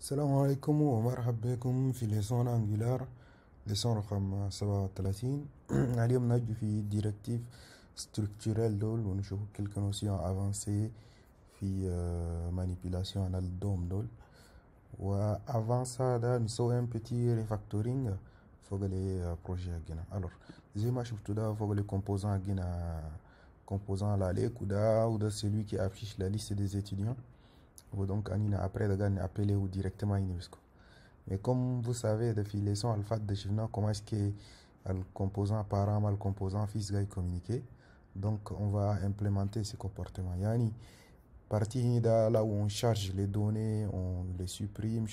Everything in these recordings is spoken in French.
السلام عليكم ومرحبا بكم في ليسون انجولار ليسون رقم 37. اليوم نجي في ديركتيف ستركتورال دول ونشوف كلك نوسيون افانسي في مانيبيلاسيون على الدوم دول. وافان ça نسوي ان بيتي ريفاكتورينغ فوق لي بروجي هكينا. الوغ زي ما شفتوا ده فوق لي كومبوزون هكينا composant على عليك وده celui qui affiche la liste des étudiants. Donc, après, de gagner appeler ou directement Inibisco. Mais comme vous savez, depuis les leçons alpha de Chivna, comment est-ce que le composant parent, le composant fils va communiquer. Donc, on va implémenter ce comportement. Yani, partie là où on charge les données, on les supprime,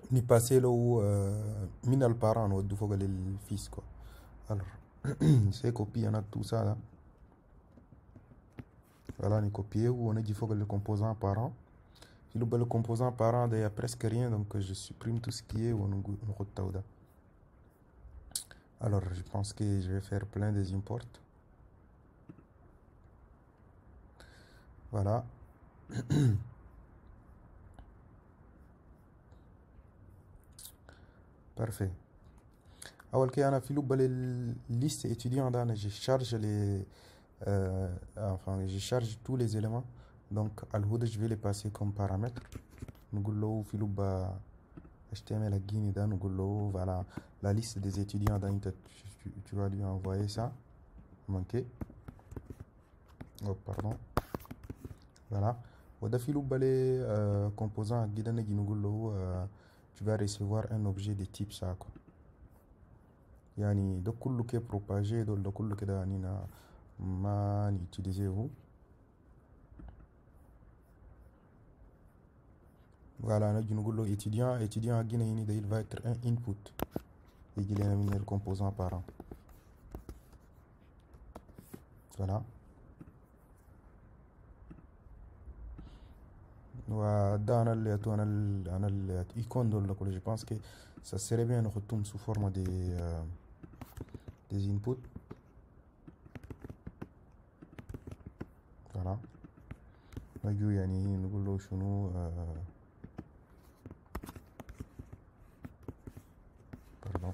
ni passer là où min le parent, on doit le fils quoi. Alors, c'est copié, on a tout ça là. Voilà, on est copié ou on a dit faut que le composant parent. Si le composant parent, il n'y a presque rien, donc je supprime tout ce qui est ou on. Alors, je pense que je vais faire plein des imports. Voilà. Parfait. Alors, qu'il y a une liste étudiant, je charge les. Enfin, je charge tous les éléments. Donc, je vais les passer comme paramètres. Nous allons HTML à Guinée, voilà la liste des étudiants. Tu vas lui envoyer ça. Manqué. Oh, pardon. Voilà. Au défi les composants à Guinée, tu vas recevoir un objet de type ça. Yani, de tout ce qui est propagé, de tout ce qui est utilisé. Voilà, étudiant à Guinée, il va être un input. Et il est le composant parent. Voilà. Dans l'icône, je pense que ça serait bien de retourner sous forme des inputs. Voilà. Pardon.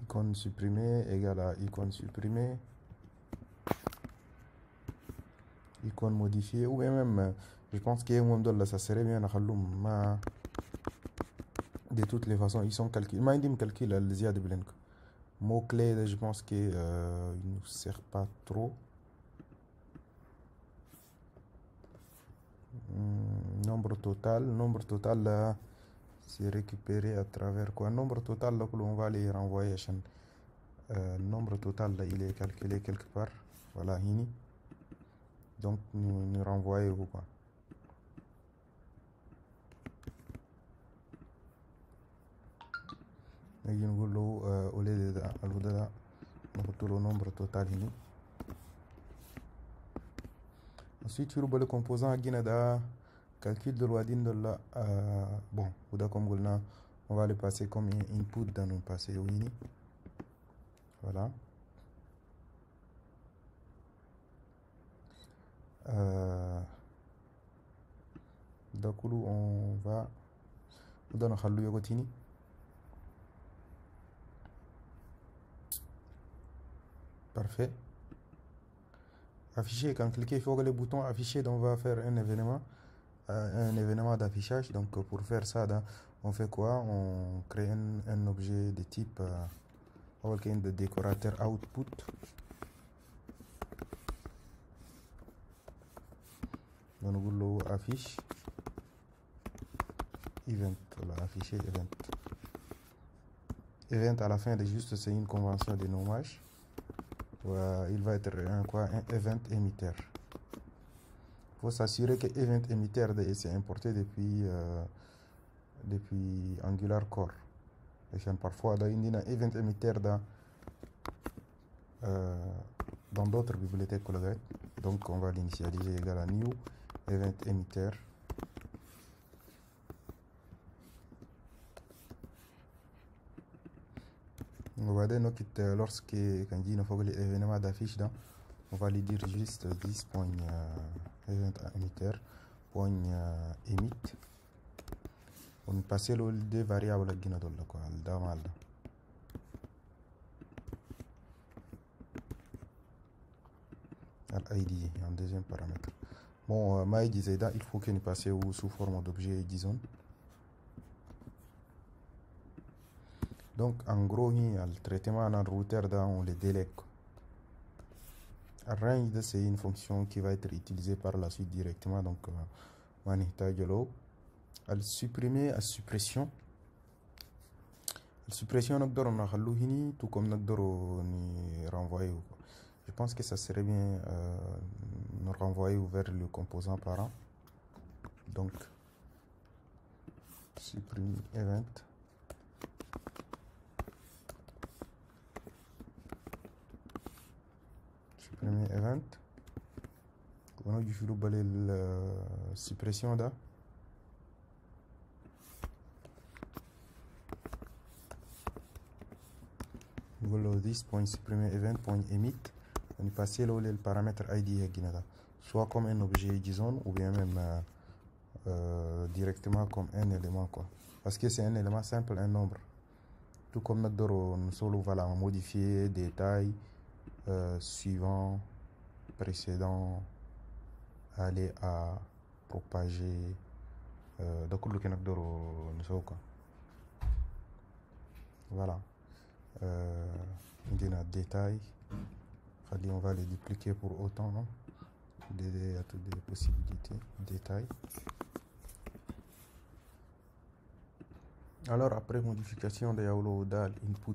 Icône supprimée égale à icône supprimée. Icône modifiée. Ou bien même, je pense qu'il y a un moment là, ça serait bien de toutes les façons, ils sont calculés. Ils calculent les ziad blanc. Mots-clés, je pense qu'ils ne nous servent pas trop. Nombre total là, c'est récupéré à travers quoi? Nombre total là, on va les renvoyer. Nombre total là, il est calculé quelque part. Voilà, ici. Donc, nous renvoyons quoi? Au lieu de le nombre total ici. Ensuite, tu le composant à Guinada, calcul de loi d'Indola. Bon, comme on va le passer comme input dans le passé Winnie. Voilà. Donc, on va donner un Yogotini. Parfait. Afficher, quand cliquer sur le bouton afficher, on va faire un événement d'affichage. Donc pour faire ça, on fait quoi? On crée un objet de type de décorateur output. On affiche event, voilà, afficher event. Event à la fin de juste, c'est une convention de nommage. Il va être un event émetteur. Il faut s'assurer que event émetteur est importé depuis Angular Core. Et parfois, il y a un event émetteur dans d'autres bibliothèques. Donc, on va l'initialiser égal à new event émetteur. On va dire que lorsque quand il y a un événement d'affiche, on va lui dire juste 10.event emitter. point emit on passer le des variables qui n'ont quoi le mal l'id en deuxième paramètre. Bon ma id il faut qu'il passe sous forme d'objet disons. Donc en gros le traitement dans le routeur on le délègue. Range c'est une fonction qui va être utilisée par la suite directement. Donc on va supprimer la suppression. La suppression tout comme nous renvoyer. Je pense que ça serait bien nous renvoyer vers le composant parent. Donc supprimer event. Supprimer event. On a du la suppression là. Voilà this point supprimer event point emit. On est passé là le paramètre id soit comme un objet JSON ou bien même directement comme un élément quoi. Parce que c'est un élément simple, un nombre. Tout comme notre solo voilà modifier détail suivant précédent aller à propager donc le quoi. Voilà on a détail on va les dupliquer pour autant non? Il y a toutes les possibilités détail. Alors après modification de l'input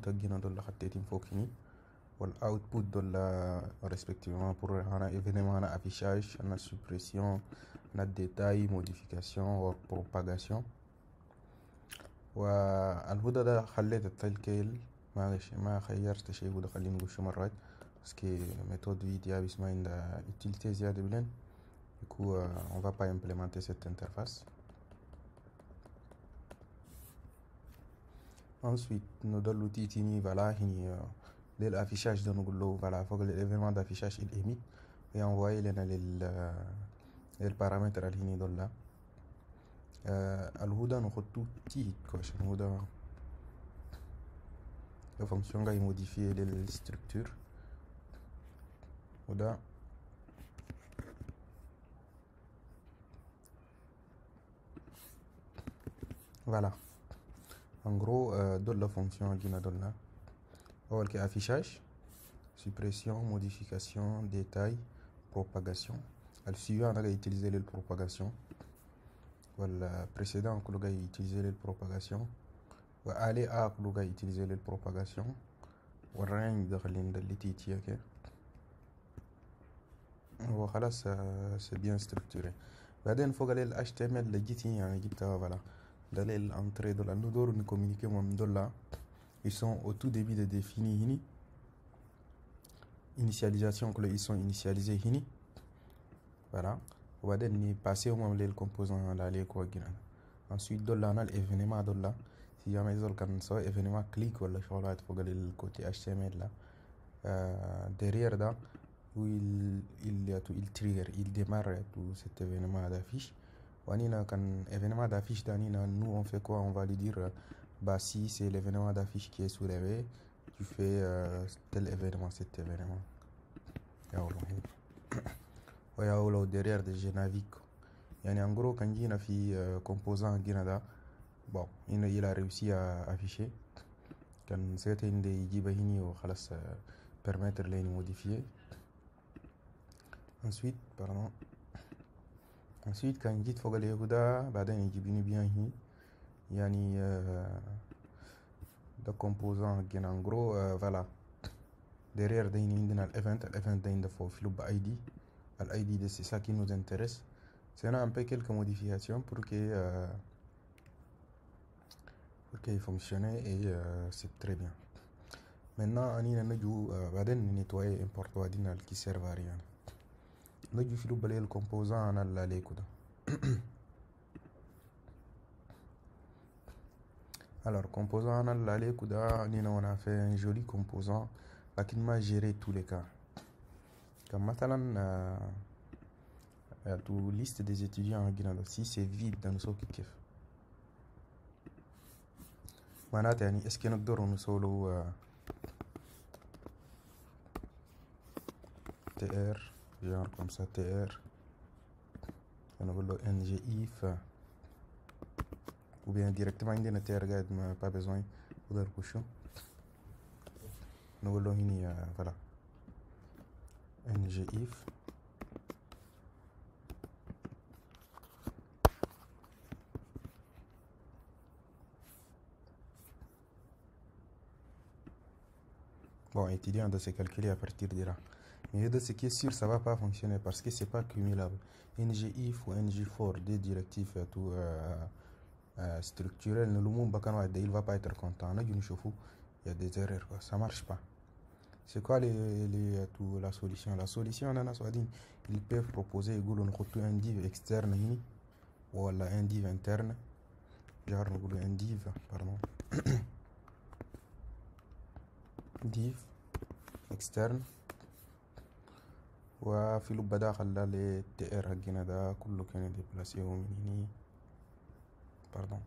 l'output de la respectivement pour un événement un affichage une suppression un détail modification ou propagation والهدى ده خليت التلكيل ما خيرت شيء وده خليني نقول شو مرات parce que méthode vidéo اسمها عندها utilité زيادة بلين du coup on va pas implémenter cette interface. Ensuite nous donne l'outil tini voilà l'affichage de nous voilà faut que l'événement d'affichage il émite et envoyer les paramètres à l'ini là. الهدى ناخد تي كوش الهدى la fonction va modifier les structures هدى voilà en gros de la fonction qui n'a là اول كي affichage suppression modification détail propagation le suivant on a utilisé les propagation le précédent on a utilisé les propagation aller à on a utilisé les propagation والرانج داخلين اللي تيجي هكا وخلاص c'est bien structuré. بعدين فوق ال HTML اللي جيتي يعني جبتها voilà دليل l'entrée de la nous دور communiquer من دول ils sont au tout début de définir hini initialisation que ils sont initialisés hini voilà وبعدين ني passer au moment le composant là les quoi ensuite دول là l'événement دول là si jamais ils ont soit événement clic ولا شغلات فوق le côté HTML là derrière là où il trigger il démarre tout cet événement d'affiche wanina quand événement d'affiche danina nous on fait quoi on va lui dire bah si c'est l'événement d'affiche qui est soulevé tu fais tel événement cet événement ou derrière de je navigue yani en gros quand il a fait composant guinada bon il a réussi à afficher quand c'était une des jibahini ou khalas permettre de les modifier ensuite quand il dit faut que les huda بعدين يجيبني bien هي يعني de composant en gros voilà derrière l'event il faut flub id l'id c'est ça qui nous intéresse c'est un peu quelques modifications pour qu'il fonctionne et c'est très bien. Maintenant on va nettoyer importer qui sert à rien. Nous allons le composant en aller alors composant en aller on a fait un joli composant qui m'a géré tous les cas comme maintenant tout liste des étudiants en Guinée. Si c'est vide dans le souk كيف معناتها يعني اسكي نقدروا نسولو TR genre comme ça TR نقول له NGIF ou bien directement عندنا TR قاعد ما pas besoin نقدر نخشو نقول له هنا voilà NGIF bon étudiant de se calculer à partir de là. Mais de ce qui est sûr, ça va pas fonctionner parce que c'est pas cumulable. NGIF ou NG4, des directives tout structurelles, il va pas être content. Il y a des erreurs, quoi. Ça marche pas. C'est quoi la solution? La solution, ils peuvent proposer un div externe ou un div interne. Genre, un div, pardon. div externe وفي لب داخل ده ل TR حقنا ده كله كان ديبلاسيه من هنا باردون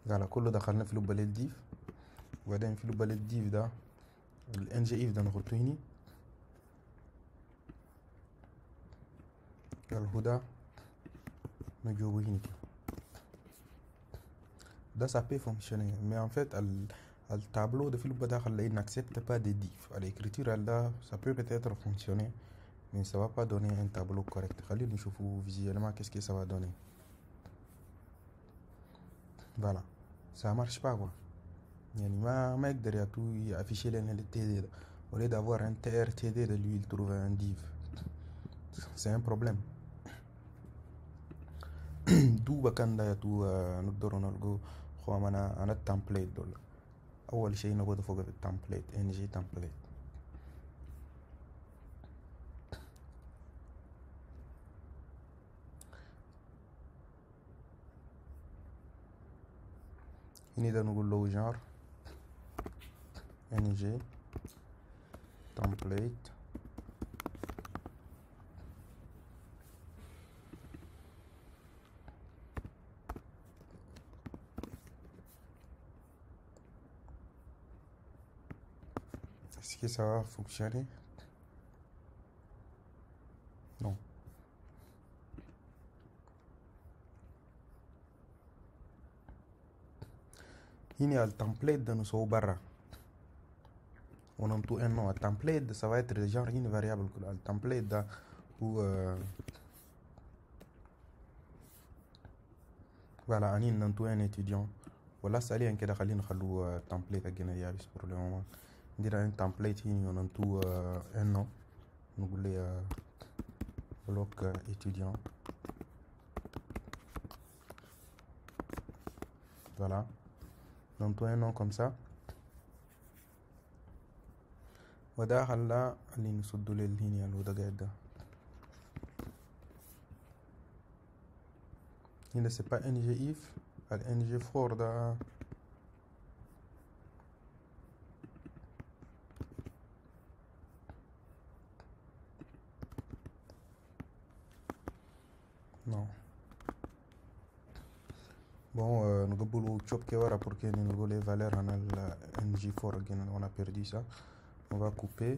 قال كله دخلنا في لب للديف وبعدين في لب للديف ده ال NGIF ده نخلطه هنا قال هدا نجوبه هنا ده ça peut fonctionner mais en fait le tableau de Philippe Badakh il n'accepte pas des diffs à l'écriture là ça peut peut-être fonctionner mais ça va pas donner un tableau correct خلينا نشوفه visuellement qu'est-ce que ça va donner voilà ça marche pas quoi يعني ما يقدر afficher لنا le TD ده au lieu d'avoir un TRTD de lui il trouve un div c'est un problème دوبا كان ده نقدر نلقو خو انا التمبليت دول اول شيء نقعد فوق في التمبليت NG تمبليت هنا ده نقول له جار NG تمبليت Est-ce que ça va fonctionner? Non. هنا التمبليت ده نسويه برا وننطو انه التمبليت ده ça va être genre une variable كله التمبليت ده هو voilà انين ننطو ان étudiant ولا ساليا كده خلينا نخلوه تمبليت حقنا يابس pour le moment ندير ان تمبليت هنا وننطو انه نقول لي بلوك étudiant voilà ننطو un nom comme ça وداخل لا اللي نسدو للهيني اللي ده قاعد ده هنا c'est pas NGIF ال NG4 ده non bon نقبلو تشوب كي ورا pour que نلقو les valeurs هنا ال NG4 on a perdu ça on va couper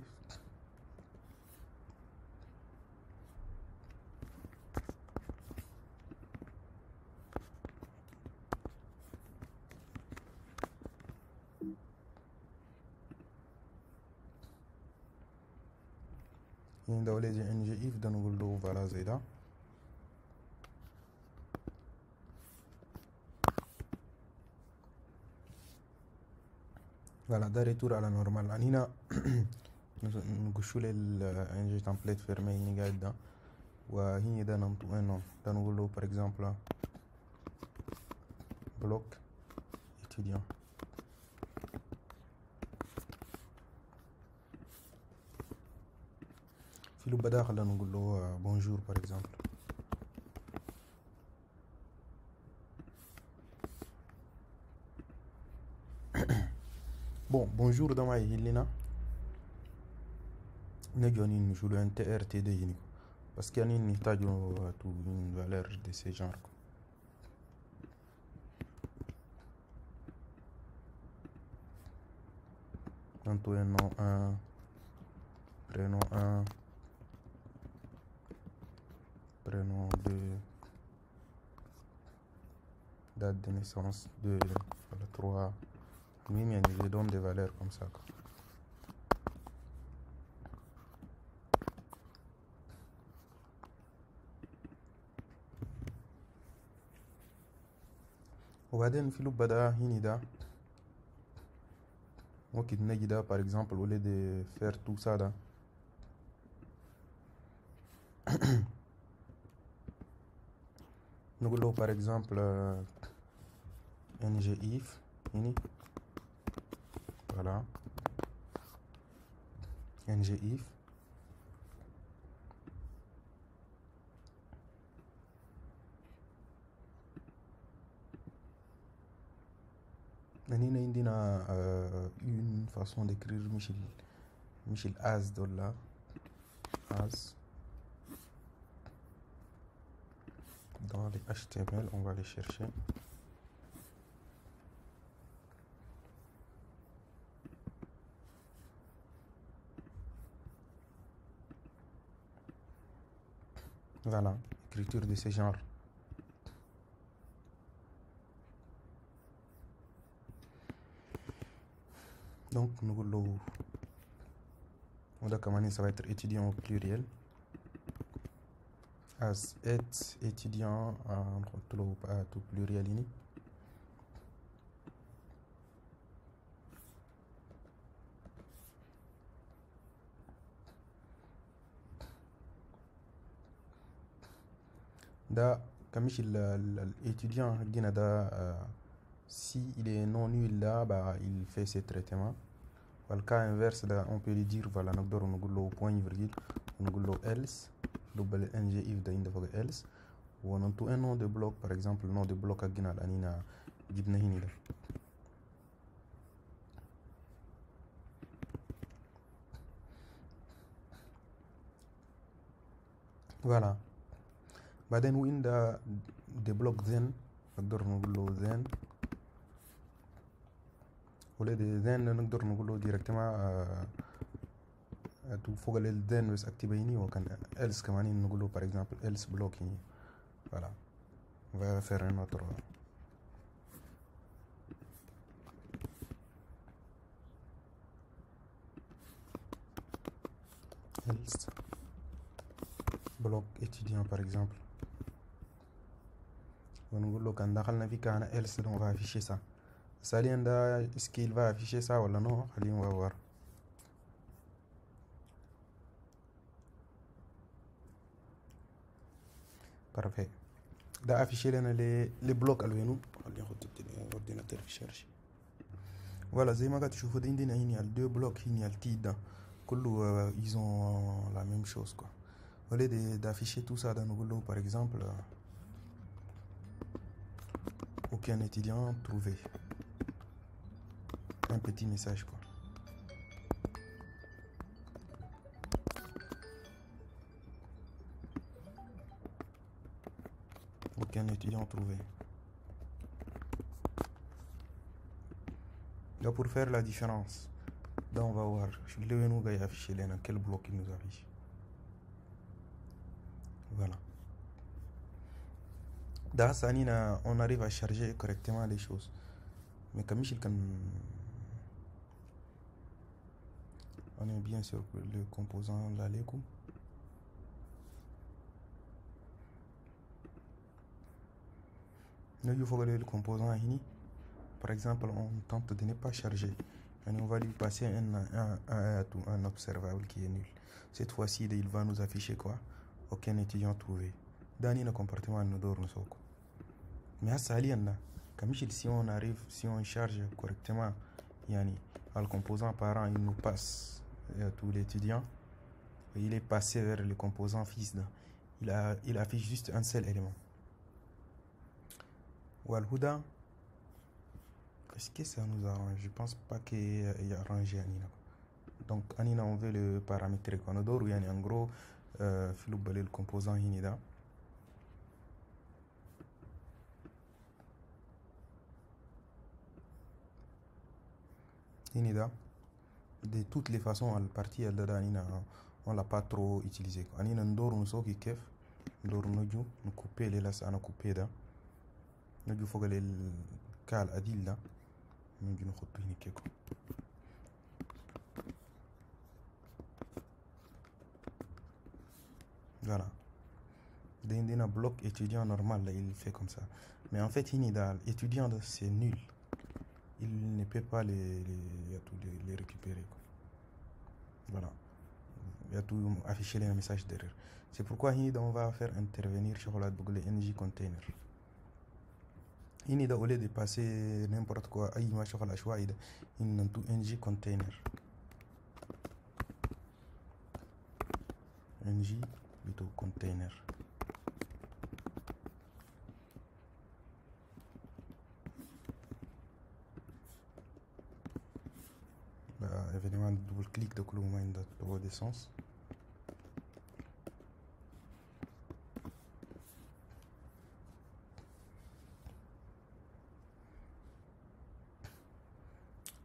هنا ده ولازم NGIF ده نقول له فوالا زي ده فوالا ده ريتور على نورمال هنا نقشو لي ال NG template fermé هنا قاعد ده وهنا ده نمطو انه ده نقول له par exemple bloc étudiant في لو بداخل نقول له bonjour par exemple Bon, bonjour dama yillina ne joni nous jouons un TRT de yini parce qu'il y a une une valeur de ce genre. Tantôt un nom 1, prénom 1, prénom 2, date de naissance 2, voilà 3. Oui, je donne des valeurs comme ça. وبعدين في لوب ده هنا ده ممكن نجي ده par exemple au lieu de faire tout ça là نقول له par exemple ng if هنا voilà ng if هنا عندنا une façon d'écrire مش as dollar as dans les HTML. On va les chercher. Voilà, écriture de ce genre. Donc nous voulons ça va être étudiant au pluriel. As est étudiant en tout pluriel ini. Da كمش l'étudiant هجينا ده si il est non nul là bah il fait ce traitement. Dans le cas inverse là, on peut lui dire voilà نقدر نقول له point virgule ونقول له else double ng if ده عند فوق else وننطو un nom de bloc par exemple nom de bloc هجينا الانينا جبنا هنا ده. voilà بعدين وين ده دي بلوك then نقدر نقول له then ولا دي then نقدر نقول له ديريكتومون فوق ال then بس اكتبيني وكان else كمان نقول له par exemple else block هنا. voilà on va faire un autre else bloc étudiant par exemple ونقول له كان دخلنا في كان else donc on va afficher ça. حاليا ده est-ce qu'il va afficher ça ولا non خلينا نور. parfait ده afficher لنا les blocs الوينو. خلينا ناخد الأورديناتور في الشاشة. voilà زي ما قاعد تشوفوا ده عندنا هنا الدو بلوك هنا التي ده كله ils ont la même chose quoi. au lieu d'afficher tout ça dans nos par exemple aucun étudiant trouvé un petit message quoi. aucun étudiant trouvé. là pour faire la différence là on va voir le nous va afficher là quel bloc il nous affiche. voilà ده هسه on arrive à charger correctement les choses mais comme il can on est bien sûr que le composant là l'écho là il faut que le composant ici par exemple on tente de ne pas charger et on va lui passer un observable qui est nul. Cette fois-ci il va nous afficher quoi aucun étudiant trouvé. Dans le comportement nous dort nous soko. Mais à ça comme si on arrive si on charge correctement yani le composant parent il nous passe tous les étudiants et il est passé vers le composant fils là. il affiche juste un seul élément. والهدى Est-ce que ça nous arrange? Je pense pas qu'il y a arrangé Anina. Donc Anina on veut le paramétrer. On adore ou en gros filou balé le composant Hinida. Hinida. De toutes les façons, la partie Anina on l'a pas trop utilisé. Anina ndor nous so qui kef. Ndor nous couper les las ana couper da. Nous faut que le cal adil là. Nous nous couper ni keko. Voilà. Dans un bloc étudiant normal, là, il fait comme ça. Mais en fait, Hinida, étudiant, c'est nul. Il ne peut pas les récupérer. Quoi. Voilà. Il y a tout affiché les messages d'erreur. C'est pourquoi Hinida, on va faire intervenir sur la ng container. Hinida, au lieu de passer n'importe quoi, il y a un choix, il y a un ng container. ng plutôt container. Évidemment, double-clic de Clouma dans le sens.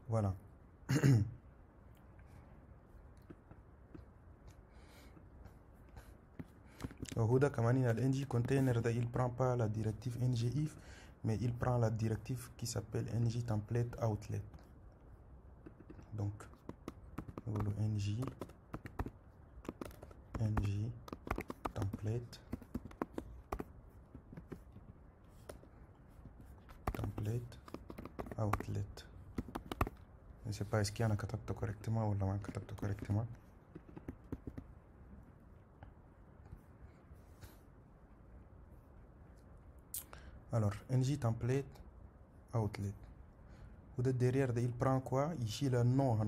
Voilà. Huda Kamani, l'ng container, il prend pas la directive ngif, mais il prend la directive qui s'appelle ng template outlet. Donc, le ng template outlet. Je ne sais pas est-ce qu'il y en a capté correctement ou là capté correctement. Alors, ng template outlet. Derrière, il prend quoi? Ici, le nom.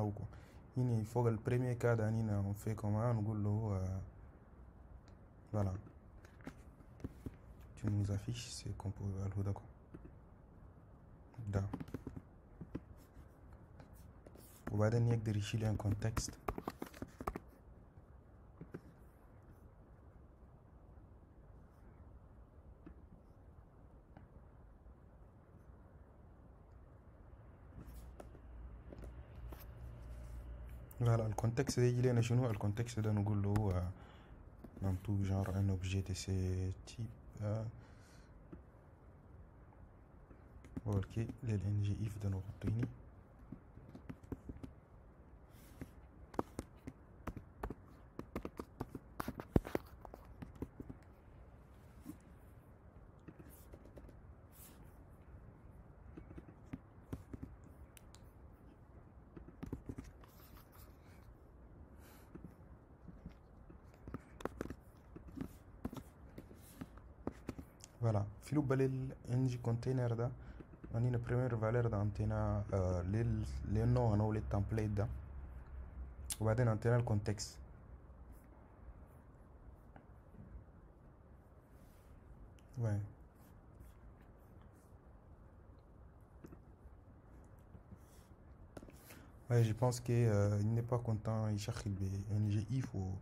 Il faut que le premier cas d'Anina, on fait comment? Voilà. Tu nous affiches ces composants. D'accord. On va donner un contexte. Voilà, le contexte il est national, le contexte de nous dans tout genre un objet de ce type. Ok, les ngif de nos routines. Voilà, filou balel ng container da, on a une première valeur d'antenne, les noms ou les templates da, on va donner antenne le contexte. Ouais. Ouais, je pense qu'il n'est pas content, il cherche ng if ou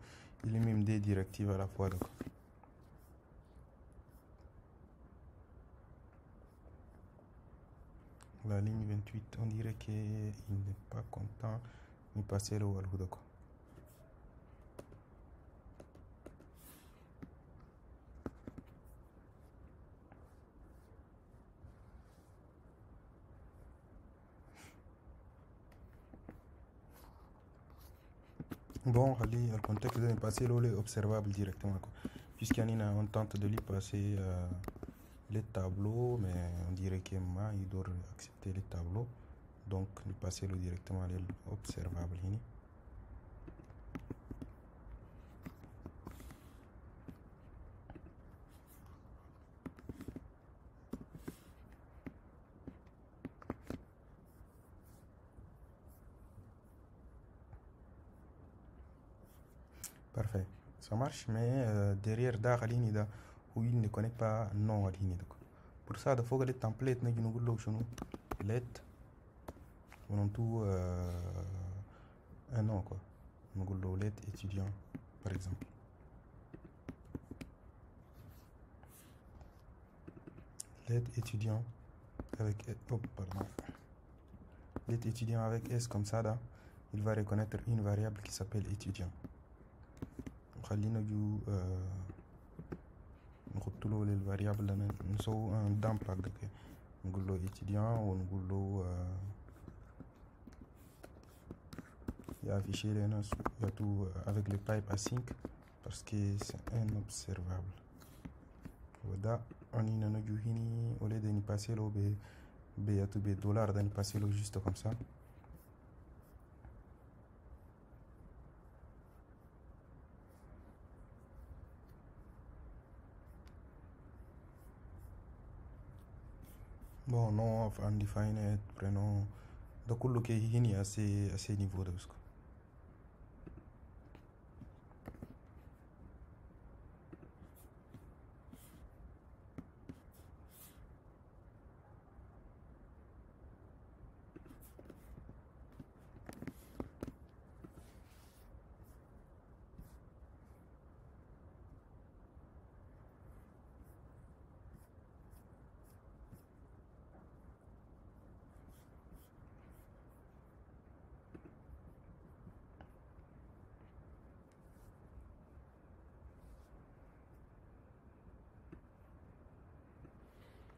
il est même des directives à la fois. Donc. La ligne 28, on dirait qu'il n'est pas content de passer le wall. Bon, le contexte de passer l'eau est observable directement. Puisqu'il y a on tente de lui passer les tableaux, mais on dirait qu'il doit accepter les tableaux. Donc, lui passer l'eau directement à l'observable. Parfait, ça marche, mais derrière Dagalini, où il ne connaît pas non. Pour ça, il faut que les templates, let pendant tout un an quoi. نقول له let étudiant par exemple. Let étudiant avec pardon. Let étudiant avec S comme ça là, il va reconnaître une variable qui s'appelle étudiant. خلينا جو نحط له للفاريابل نسوي un dump هكذا نقول له étudiant ونقول له afficher هنا surtout avec le pipe async parce que c'est un observable. وده أني نجو هني au lieu de n'y passer le b $, de n'y passer le juste comme ça. Bon, non, of undefined, prénom, ده كله كي هني assez niveau ده بسكو.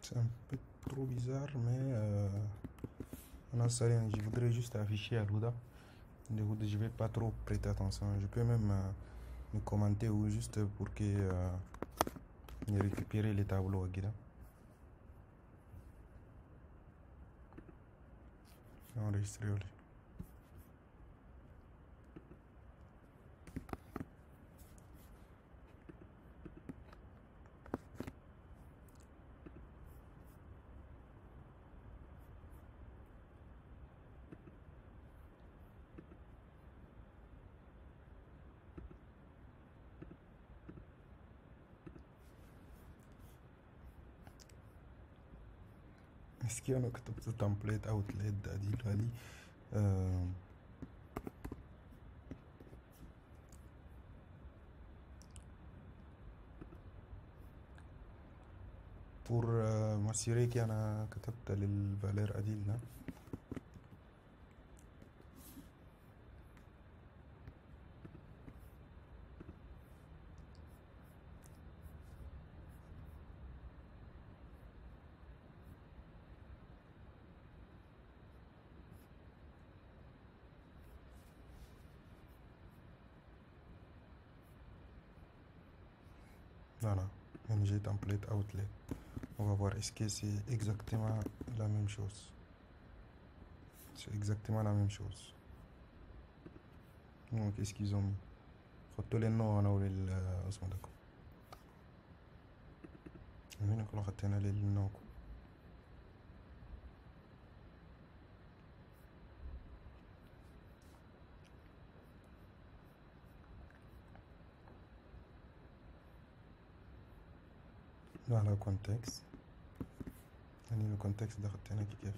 C'est un peu trop bizarre, mais on a ça, je voudrais juste afficher à l'Ouda. Je vais pas trop prêter attention. Je peux même me commenter ou juste pour que récupérer les tableaux. Enregistrer. Est-ce qu'il y en a كتبت template outlet دي pour m'assurer qu'il y en a كتبت للفالير عديل là. Voilà, NG template outlet. On va voir est-ce que c'est exactement la même chose. C'est exactement la même chose. Donc qu'est-ce qu'ils ont mis? خدتوا لي النوع انا اسمه ده هنا كله خدتنا لي النوع. على كونتكست يعني الكونتكست ده خدتنا كيف.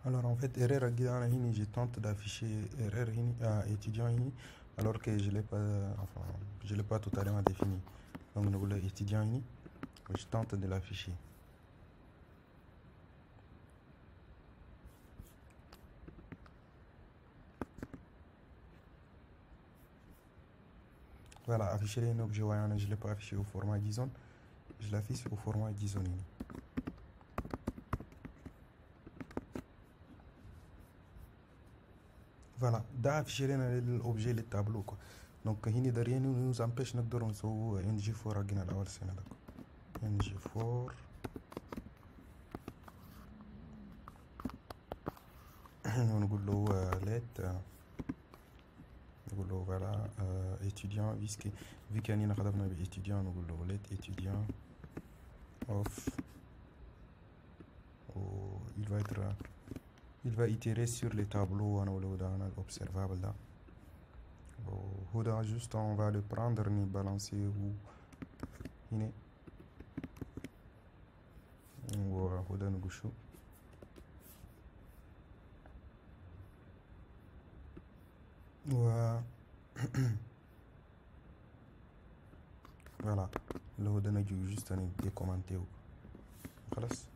Alors en fait erreur guidana hini je tente d'afficher erreur hini étudiant hini alors que je l'ai pas totalement défini. Donc nous voulons étudiant hini, je tente de l'afficher. Voilà, afficher un objet voyant, je l'ai pas affiché au format JSON, je l'affiche au format JSON hini. Voilà, d'afficher l'objet, le tableau quoi. Donc هنا ده rien nous empêche نقدر نسوي ng4 حقنا الأول سنة ده ng4 ونقول له let نقول له voilà étudiant vu كأننا خدمنا بإتيديان نقول له let étudiant off. Il va itérer sur les tableaux observables là. Juste on va le prendre ni balancer ou iné. Voilà, le هدى juste un commenter ou خلاص.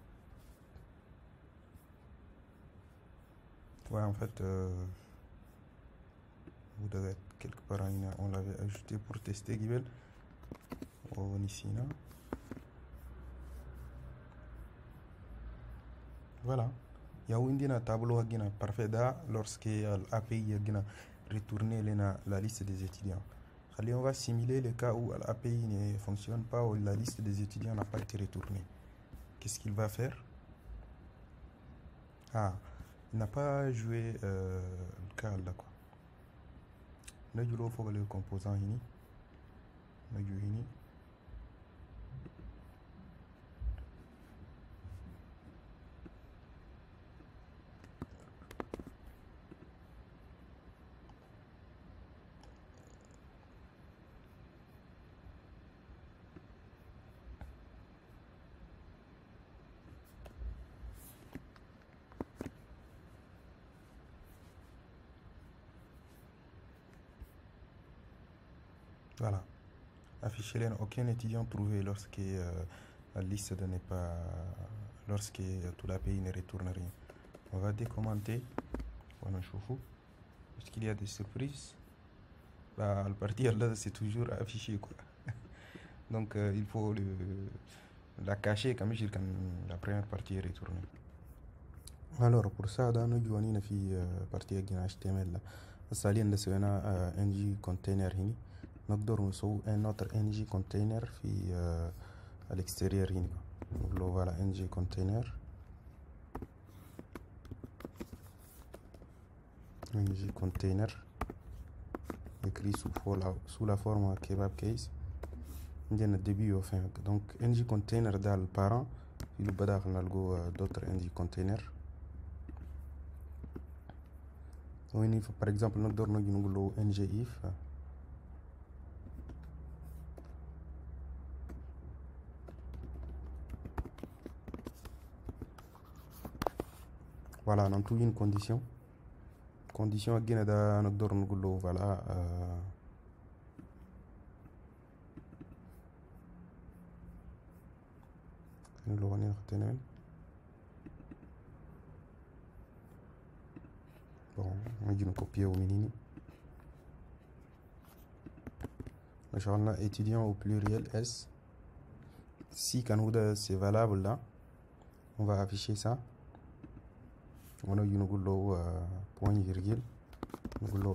Ouais, en fait vous devez être quelque part, on l'avait ajouté pour tester Gibel ici là. Voilà, il y a un tableau parfait là lorsque l'API retourner la liste des étudiants. Allez, on va simuler le cas où l'API ne fonctionne pas, ou la liste des étudiants n'a pas été retournée. Qu'est-ce qu'il va faire? Il n'a pas joué le cas là quoi. Là, il faut le composant ici. Voilà. Afficher aucun étudiant trouvé lorsque la liste n'est pas, lorsque tout l'API ne retourne rien. On va décommenter. On a chauffé. Est-ce qu'il y a des surprises? À partir là, c'est toujours affiché quoi. Donc il faut la cacher comme je la première partie est retournée. Alors pour ça, dans nous jouons في partie HTML là. السالين ده سوينا ng container هنا. نقدر نسوي un autre ng container في l'extérieur هنا. نقول له voilà ng container. ng container écrit sous la forme kebab case. عندنا début au fin. Donc ng container ده البارent. في بداخل نلقو d'autres ng container. وين par exemple نقدر نجي نقول له ng if. Voilà, on trouve une condition هنا ده نقدر نقول له voilà نقول له خدنا bon نجي نكوبيه من هنا شغلنا étudiant au pluriel S. Si quand c'est valable là, on va afficher ça. On a point virgule,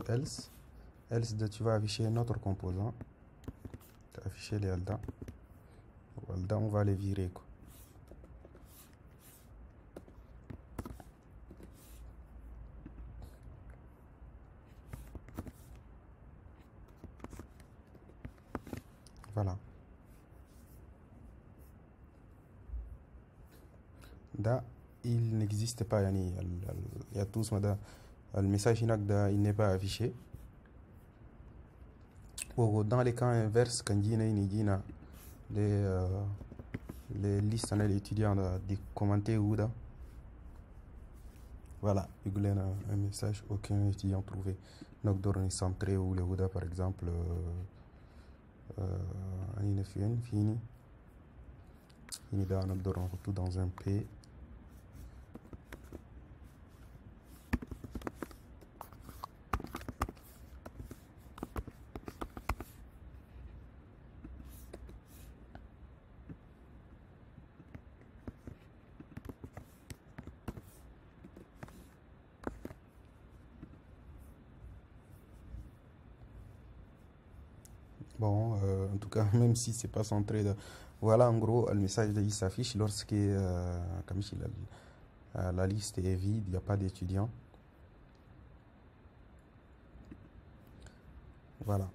else tu vas afficher un autre composant, tu vas afficher les alda, on va les virer quoi. Voilà. Da il n'existe pas, il y a tout ce le message il n'est pas affiché. Dans les cas inverses, quand les listes étudiants de commenter ou da, voilà, il y a un message aucun étudiant trouvé. Donc dans centré ou le Ouda par exemple, fini tout dans un P. Bon, en tout cas, même si c'est pas centré, voilà en gros le message il s'affiche lorsque comme si la liste est vide, il n'y a pas d'étudiants. Voilà.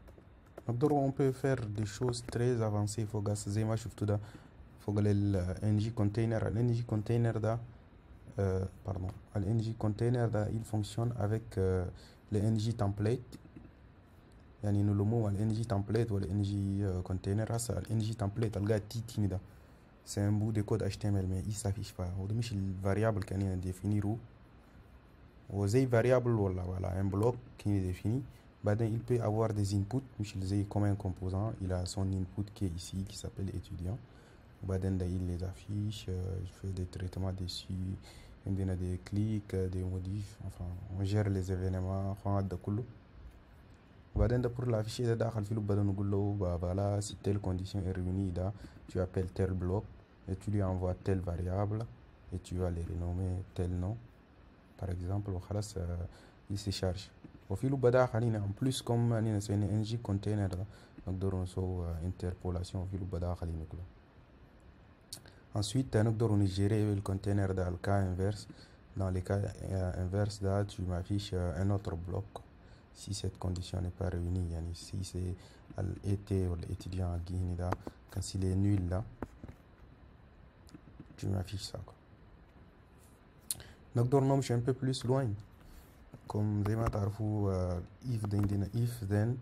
Donc on peut faire des choses très avancées. Il faut فوق ال ng container. ال ng container ده pardon, ال ng container ده il fonctionne avec le ng template. يعني نلومو ال ng template ولا ng container. هسا ال ng template القى تي ده c'est un bout de code HTML mais il s'affiche pas. وده مش ال variable كان définir هو زي variable ولا un bloc qui est défini. بعدين il peut avoir des inputs مش زي comme un composant. Il a son input qui est ici qui s'appelle étudiant. بعدين ده il les affiche, il fait des traitements dessus, il a des clics, des modifs, enfin on gère les événements ده كله. وبعدين ده pour l'afficher ده داخل فيه بدنا نقول له voilà si telle condition est réunie là tu appelles tel bloc et tu lui envoies telle variable et tu vas les renommer tel nom par exemple وخلاص il se charge. وفي له بداخل هنا en plus comme هنا سوينا ng container ده نقدر نسوي interpolation في له بداخل هنا كله. Ensuite نقدر نجيري الcontainer ده le cas inverse. Dans les cas inverse là tu m'affiches un autre bloc si cette condition n'est pas réunie. Yani si c'est l'été ou l'étudiant qui est là, quand il est nul là, tu m'affiches ça quoi. نقدر نمشي un peu plus loin comme زي ما تعرفوا if عندنا if then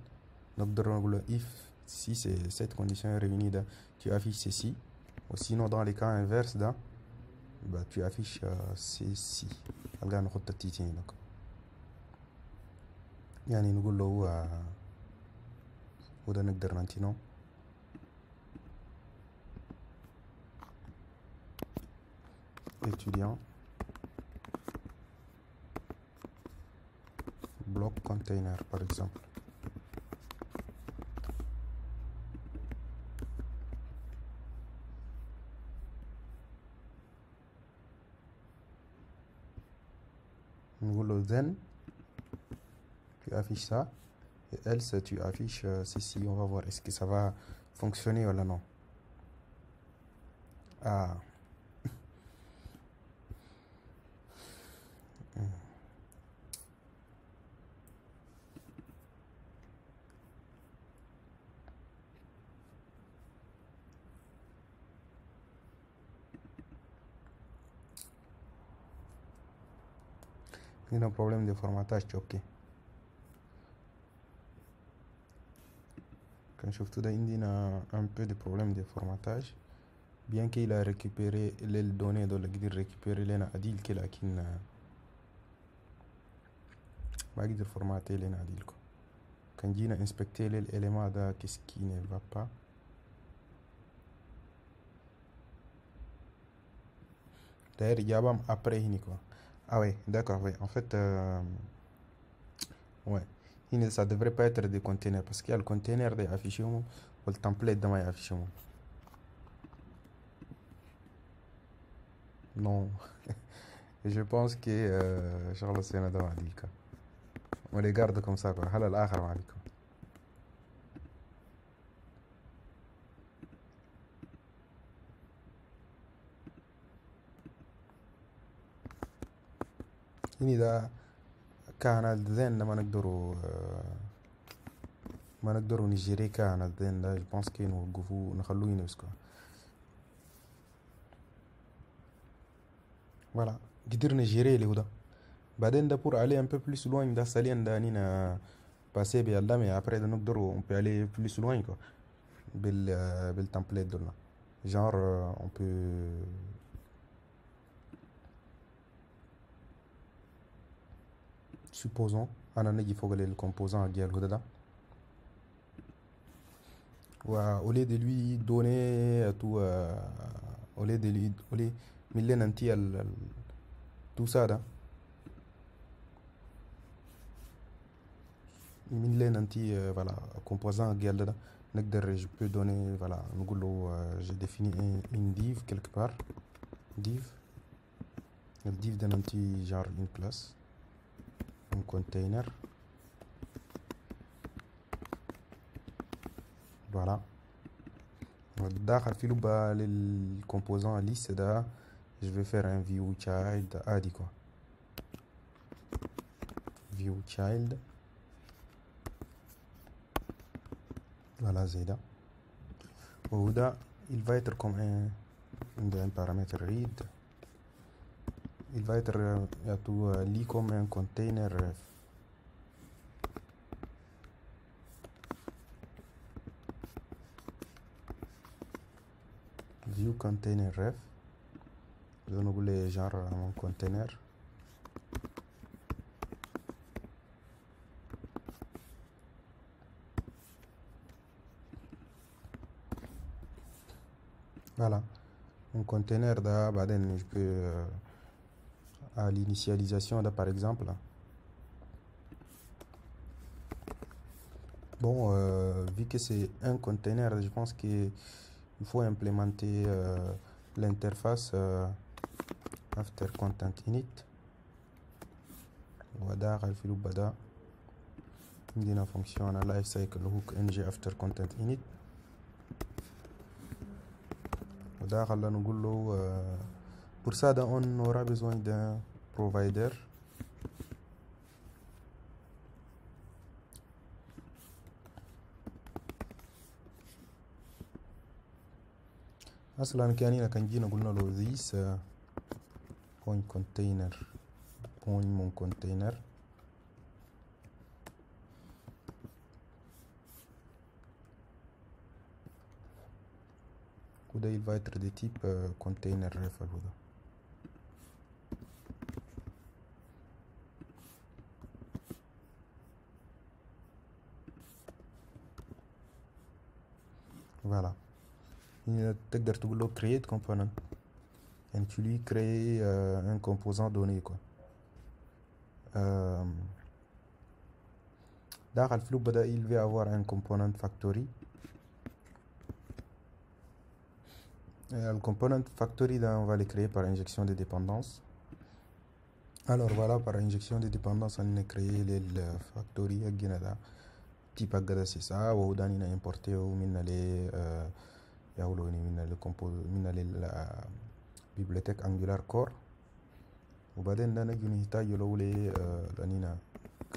نقدر نقول if si c'est cette condition est réunie là, tu affiches ceci. Ou sinon dans les cas inverses là, bah, tu affiches ceci. القى نحط التيتين هنا. يعني نقول له وده نقدر ننتينو étudiant block container par exemple. نقول له then tu affiches ça et else tu affiches ceci. On va voir est-ce que ça va fonctionner ou non. Ah il y a un problème de formatage ok. Quand je trouve qu'il y a un peu de problème de formatage, bien qu'il a récupéré les données de récupérer les adil qu'il a qui n'a pas de formater les adil quoi. Quand il a inspecté les éléments de qu'est-ce qui ne va pas. D'ailleurs il y a après quoi. Ah ouais d'accord ouais en fait ouais ça devrait pas être des containers parce qu'il y a le container de affiché ou le template de ma affiché. Non je pense que Charles c'est nada عليك. On les garde comme ça quoi. هلا الآخر عليكم. إذا كان الدين ما نقدروا نجري كان الدين ده je pense que نوقفوه نخلوه ينبس quoi. Voilà قدرنا نجري اللي هو ده. بعدين ده pour aller un peu plus loin ده سالين ده نينا passer بالله mais après ده نقدروا on peut aller plus loin quoi بالtemplate de là. Genre on peut supposons أنا نجي فوق الcomposant ديال الهدى ده au lieu de lui donner tout au lieu de lui من لنا انتي tout ça ده من لنا انتي voilà composant ديال ده نقدر je peux donner voilà نقول له j'ai défini une div quelque part div le div ده انتي genre une classe un container voilà داخل فيه بقى للcomposant liste ده je vais faire un view child عادي quoi view child voilà زي ده وده il va être comme un un paramètre read. Il va être lit comme un container ref. View container ref. Je vais genre mon container. Voilà, un container da, je peux à l'initialisation par exemple. Bon, vu que c'est un container, je pense qu'il faut implémenter l'interface after content init. Wada alfilu bada une fonction à lifecycle hook ng after content init. Pour ça, on aura besoin d'un provider. أصلاً كان جينا قلنا له this point container point mon container وده il va être de type container ref. Voilà, تقدر تقول له create component et tu lui crées un composant donné quoi. داخل الفلو بدأ il va avoir un component factory. Le component factory là, on va le créer par injection de dépendance. Alors voilà, par injection de dépendance on a créé le factory type agada c'est ça ou on a importé ou la bibliothèque Angular Core وبعدين ده نجي نحتاج له لاننا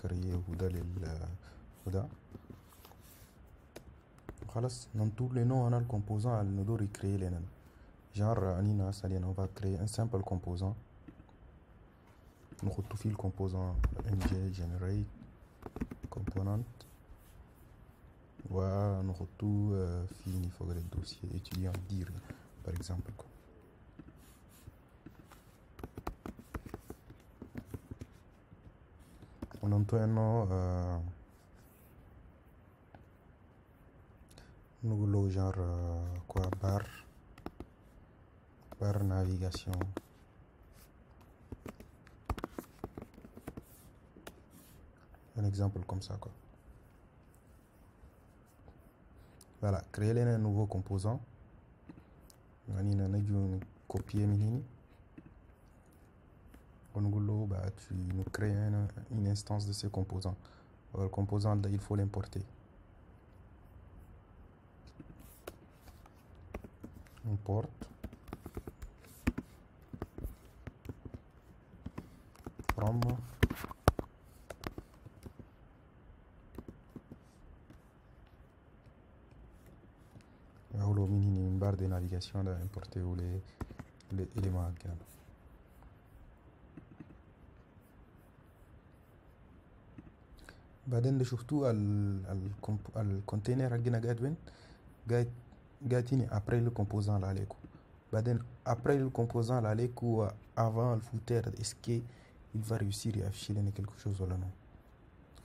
كريه وده خلاص ننطور les noms on a le composant nous doit recréer les noms genre anina on va créer un simple composant نحط فيه le composant ng generate component ونحطه في فوق الدوسية étudiant dir par exemple. On entend nous genre quoi barre navigation. Un exemple comme ça quoi. Voilà, créer un nouveau composant. On a copier mini. Tu nous crées une instance de ce composant. Le composant là, il faut l'importer. Import from une barre de navigation d'importer les éléments. بعدين اللي شفتوه الكونتينر حقنا قاعد وين قاعد هنا après le composant اللي عليكم بعدين après le composant اللي عليكم avant le footer est-ce que il va réussir à afficher لنا quelque chose ولا non.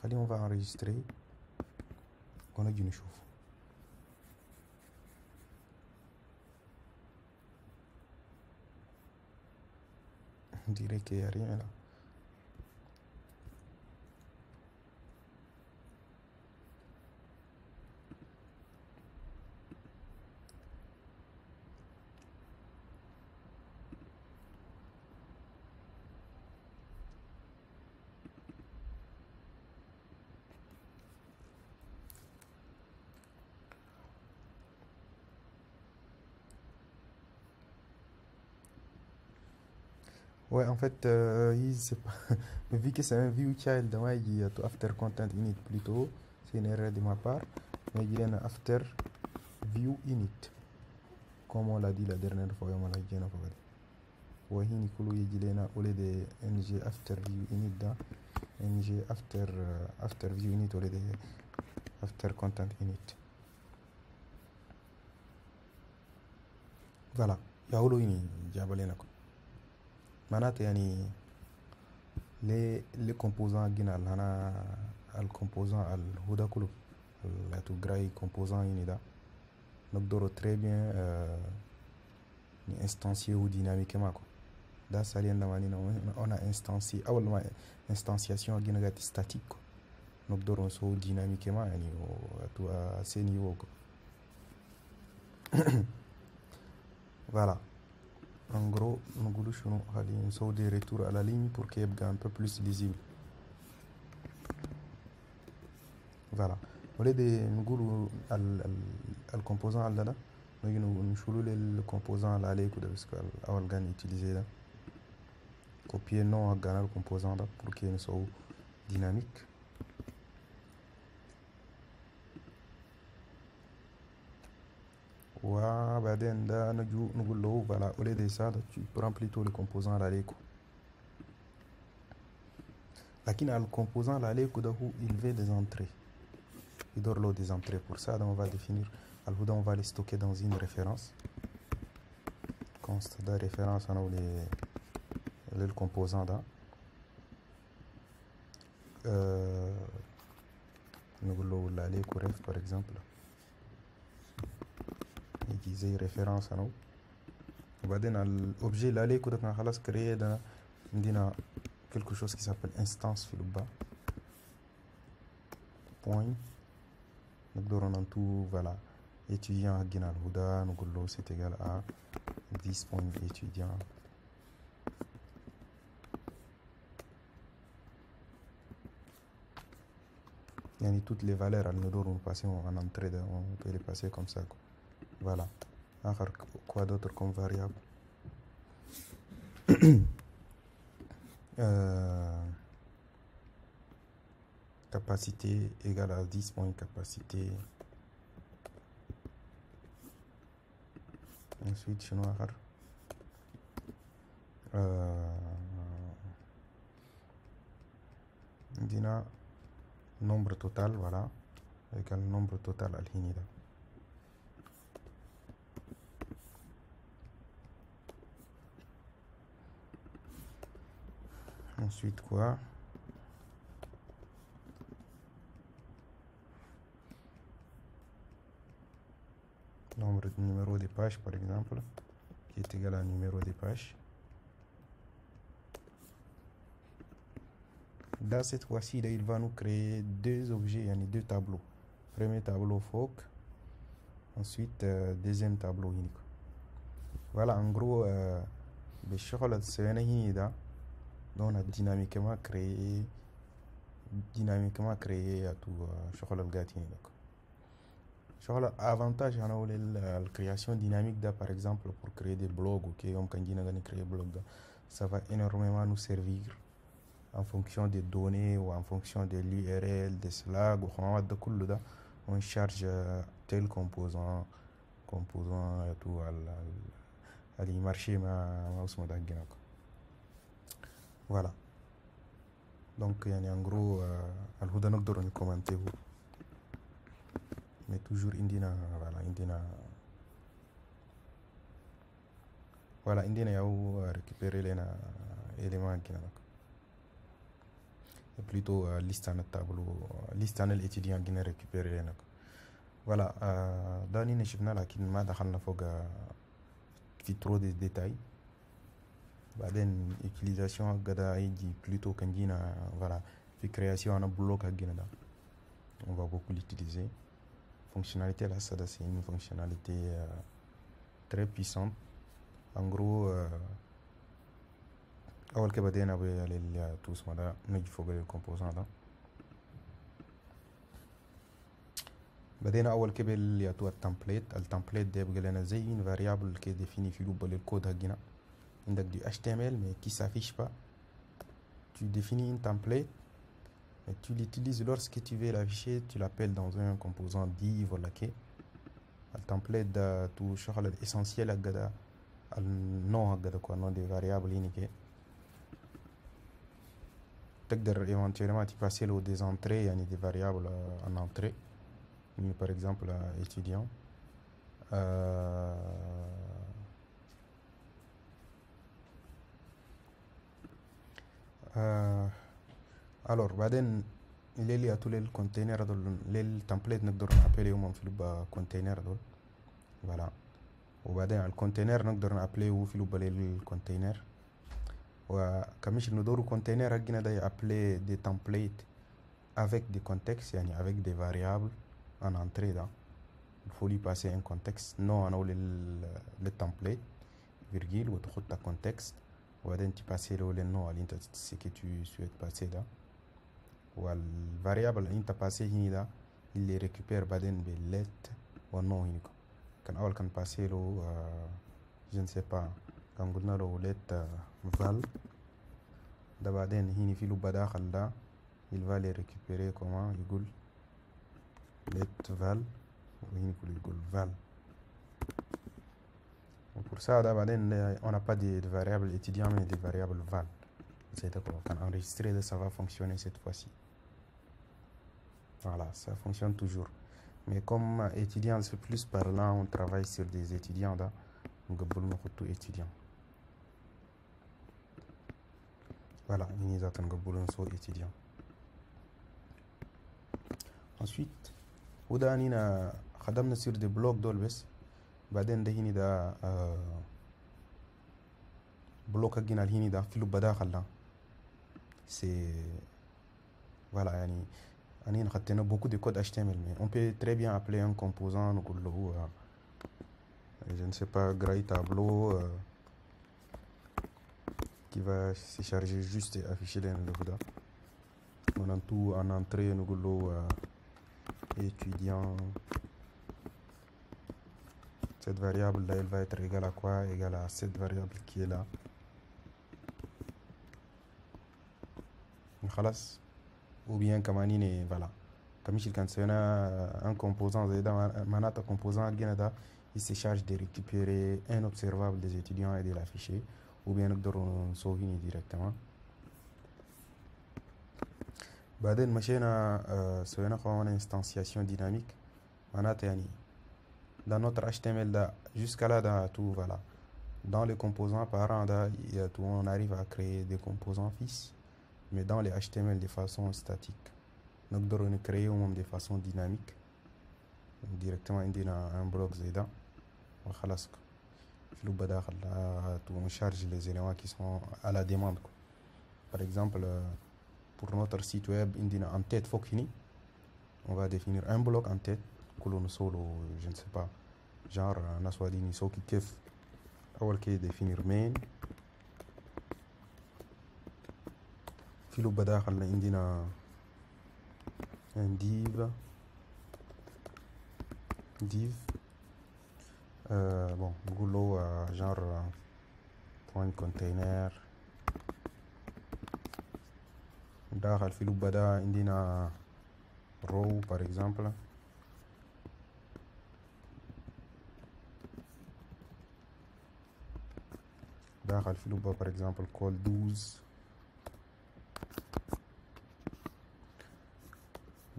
خلينا on va enregistrer ونجي نشوف. on dirait qu'il n'y a rien là. Ouais, en fait, c'est pas... vu que c'est un view child, moi, il y a tout after content init plutôt, c'est une erreur de ma part, mais il y a un after view init. comme on l'a dit la dernière fois, on l'a dit, وهنا كله يجي لنا ولد ng after view init ده ng after view init ولد after content init. voilà يقولوا إني جاب لنا معناته يعني les composants جينا هنا الcomposant الهودا كله لا تجري composant إني ده نقدروا très bien instancier ou dynamiquement quoi. Da sali on a instancié أول ما instanciation جينا جات statique quoi. نقدروا نسوي dynamiquement يعني à ce niveau quoi. voilà en gros نقولوا شنو خلي نسوي des retours à la ligne pour qu'il يبقى un peu plus lisible. voilà ولد نقولوا الcomposant على ده نيجي نشيلوا الcomposant اللي عليه كده بس أول كان utiliser ده copier non à le composant là pour qu'il soit dynamique. وبعدين ده نقول له voilà au lieu de ça tu prends plutôt le composant là عليه لكن الcomposant là عليه كده هو il veut des entrées, il doit leur des entrées. Pour ça on va définir on va les stocker dans une référence const de référence on a le composant là نقول له اللي عليه ref par exemple يجي زي référence انا وبعدين الobjet اللي عليه كده كان خلاص créé ده عندنا quelque chose qui s'appelle instance في le bas point نقدر ننتو voilà étudiant حقنا الهدى نقول له c'est égal à 10 point étudiant يعني toutes les valeurs elles nous donnent passer en entrée on peut les passer comme ça quoi. voilà quoi d'autre comme variable capacité égale à 10 points capacité. ensuite شنو آخر عندنا nombre total voilà égale nombre total الهيني ده. ensuite quoi nombre de numéro de page par exemple qui est égal à numéro de page. Dans cette fois-ci il va nous créer deux objets yani deux tableaux. Premier tableau FOC, ensuite deuxième tableau unique. voilà en gros بالشغل السوينا هنا ده on a dynamiquement créé tout شغل القاتين ده. شغل avantage on a la création dynamique da par exemple pour créer des blogs ok on kan dina gani créer blog da ça va énormément nous servir en fonction des données ou en fonction de l'URL de Slack ou de كل ده on charge tel composant et tout على marché ما اسمه ده هنا. voilà donc يعني en gros الهدى نقدر نكومنتيه mais toujours عندنا voilà عندنا ياو récupérer لنا élément كده plutôt liste عن التابلو liste عن الاتيديان كنا récupérer لنا voilà ده نينا شفنا لكن ما دخلنا فوق في trop de détails. بعدين utilisation قدا يجي plutôt كان جينا voilà في création أنا bloc هجينا ده on va beaucoup l'utiliser. Fonctionnalité là ça c'est une fonctionnalité très puissante. en gros أول كده بدينا بالتوس ماذا نجي فوق الكومبوزان ده بدينا أول كده اللي هو التمبليت ده بيقول لنا زي une variable qui est définie في لوب الكود هجينا عندك du HTML mais qui s'affiche pas. tu définis une template mais tu l'utilises lorsque tu veux l'afficher, tu l'appelles dans un composant div voilà التمبليت ده تو شغل الاسينسيال هكذا النوع هكذا كو النوع دي فاريابل هنا كي تقدر éventuellement تباسي له des entrées يعني des variables en entrée يعني par exemple étudiant alors بعدين اللي هاتوا للكونتينر دول للتمبليت نقدر نابليهم في لوبا كونتينر دول فوالا وبعدين على الكونتينر نقدر نابليه في لوبا للكونتينر وكمش ندورو كونتينر هجينا ده يابلي دي تمبليت avec des contextes يعني avec des variables en entrée ده il faut lui passer un contexte non أنا للتمبليت virgule وتخط contexte وبعدين تباسي له للنوع اللي انت ce que tu souhaites passer ده والفاريابل اللي انت باسي هنا ده اللي ريكوبير بعدين بالليت والنوع هنا كان اول كان باسي له je ne sais pas كان قلنا له ليت val ده بعدين هنا في لوبا داخل ده il va les récupérer comment يقول let val وهنا يقول val pour ça ده بعدين on n'a pas de variable étudiant mais des variables val c'est d'accord quand enregistrer ça va fonctionner cette fois-ci voilà ça fonctionne toujours mais comme étudiant c'est plus parlant on travaille sur des étudiants là on قبل نخطو étudiant voilà هنا ذات نقبل نصو étudiant ensuite وده هنا خدمنا sur des blocs دول بس بعدين ده هنا ده بلوك هجينا الهيني ده في لوب داخل ده سي voilà يعني أنا خدتنا beaucoup de code HTML mais on peut très bien appeler un composant نقول له je ne sais pas gray tableau qui va se charger juste et afficher les noms là on a tout en entrée نقول له étudiant cette variable là elle va être égale à quoi égale à cette variable qui est là خلاص ou bien كمان هنا voilà كمش كان سوينا un composant زي ده معناتها composant هنا ده il se charge de récupérer un observable des étudiants et de l'afficher ou bien نقدر نسوي هنا directement بعدين مشينا سوينا كمان instantiation dynamique معناتها يعني dans notre HTML là jusqu'à là dans tout voilà dans les composants parents là il y a tout on arrive à créer des composants fils mais dans les HTML de façon statique نقدر نكريهم de façon dynamique directement عندنا un bloc زي ده وخلاص في لوب داخل on charge les éléments qui sont à la demande par exemple pour notre site web عندنا en tête فوق هنا on va définir un bloc en tête كله نسولو je ne sais pas genre ناس وادين يسوكي كيف أول كي définir main في لوب داخل عندنا un div bon نقول له genre point container داخل في لوب ده عندنا row par exemple داخل في لوب par exemple call 12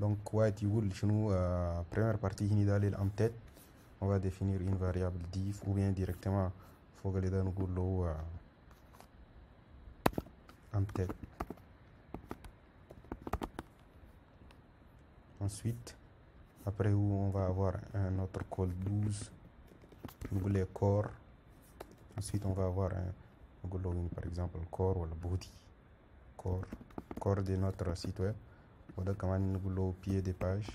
donc واحد يقول شنو première partie هنا ده للأمتد on va définir une variable div ou bien directement فوق اللي ده نقول له امتد ensuite après où on va avoir un autre call 12 نقول له core ensuite on va avoir نقول له par exemple core ولا body core de notre site web وده كمان نقول له pied de page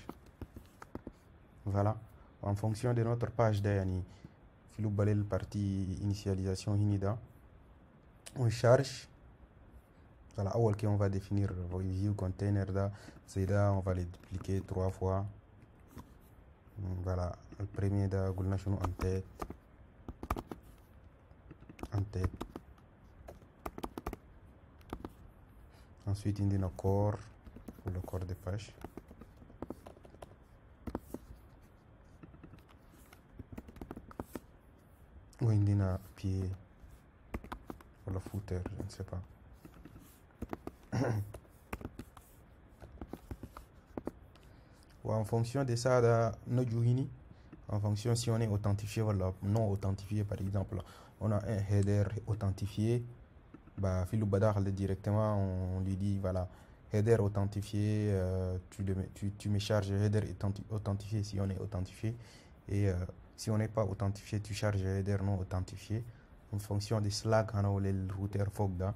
voilà en fonction de notre page ده يعني في لو بالي البارتي initialisation هنا ده on charge voilà أول كي on va définir view container ده زي ده on va le dupliquer 3 fois voilà le premier ده قلنا شنو en tête ensuite عندنا core le corps de page ou indina pied ou le footer, je ne sais pas. Ou en fonction de ça, en fonction si on est authentifié ou non authentifié, par exemple, on a un header authentifié, bah, directement, on lui dit voilà, header authentifié, tu me charges header authentifié si on est authentifié, et si on n'est pas authentifié, tu charges header non authentifié. En fonction de Slack, on a le router Fogda,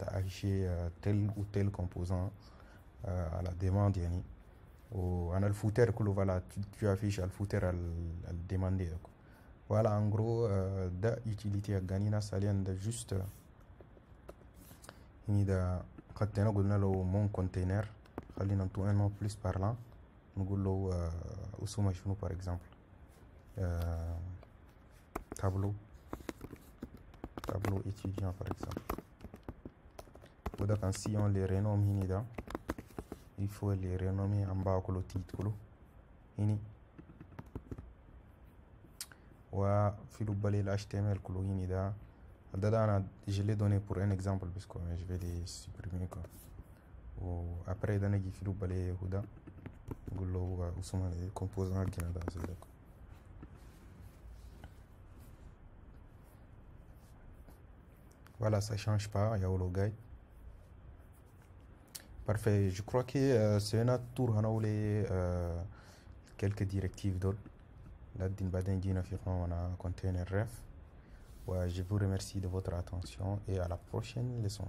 afficher tel ou tel composant à la demande. On a le footer que voilà, tu affiches le footer à demander. Voilà, en gros, da utilité à gagner, ça vient de juste quand on a mon container, on a un nom plus parlant, nous avons par exemple tableau étudiant par exemple. Donc, si on les renomme, il faut les renommer en bas le titre. L'HTML je l'ai donné pour un exemple parce que je vais les supprimer quoi. Après dans les composants voilà, ça change pas, il y a le guide. Parfait, je crois que c'est un tour quelques directives d'autres. Là, on a container ref. Ouais, je vous remercie de votre attention et à la prochaine leçon.